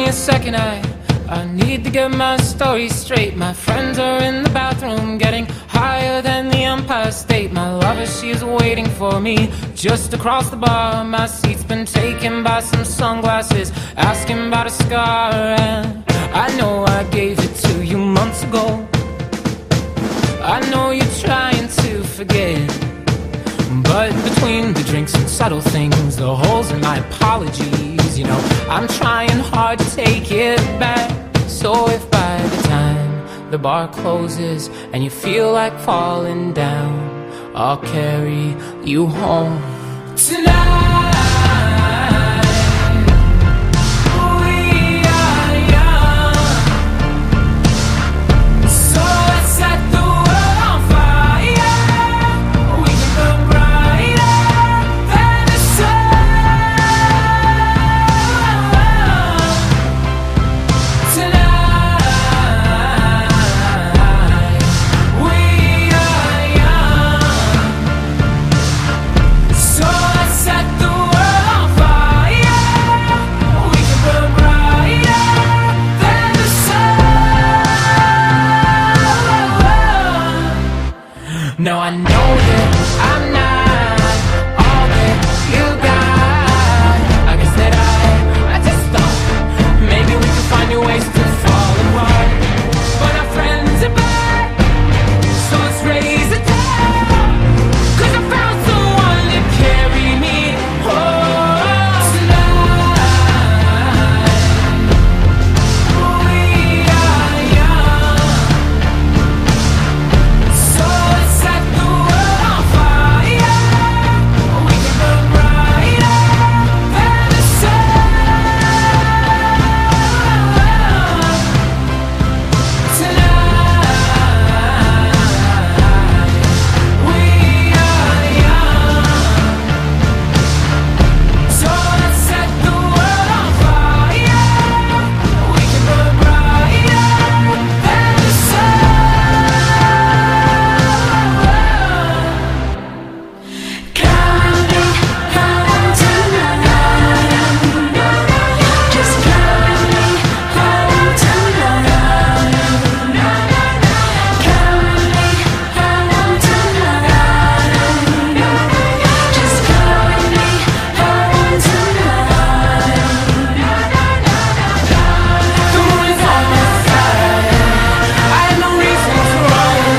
a second, I need to get my story straight. My friends are in the bathroom getting higher than the Empire State. My lover, she's waiting for me just across the bar. My seat's been taken by some sunglasses asking about a scar. And I know I gave it to you months ago. I know you're trying to forget, but between the drinks and subtle things, the holes in my apologies, you know, I'm trying hard to take it back. So if by the time the bar closes and you feel like falling down, I'll carry you home tonight. Now I know that I'm not all that you got. I guess that I just thought maybe we could find new ways to fall apart. But our friends are back, so let's raise a toast, 'cause I found someone to carry me home tonight. We are young, so let's set the world on fire. We can burn brighter than the sun tonight. We are young, so let's set the world on fire. We can burn brighter than the sun. Counting home tonight. Just counting home tonight. Counting home tonight. Just counting home tonight. The moon is on my side. I have no reason to run.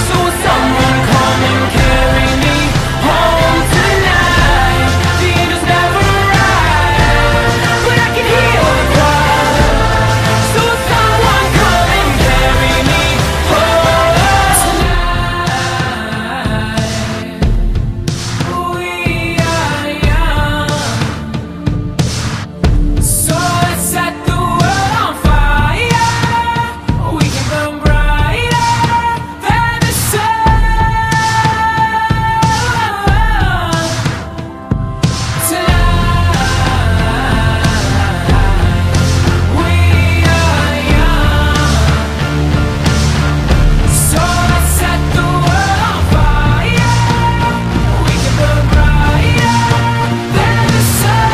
So will someone come and carry me home tonight? The angels never arrive, but I can hear the choir. So will someone come and carry me home tonight? We are young, so let's set the world on fire. We can burn brighter than the sun tonight. We are young, so let's set the world on fire. We can burn brighter than the sun.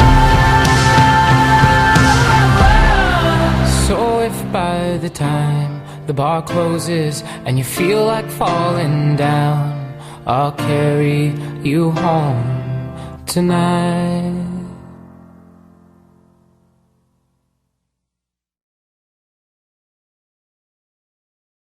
So if by the time the bar closes and you feel like falling down, I'll carry you home tonight.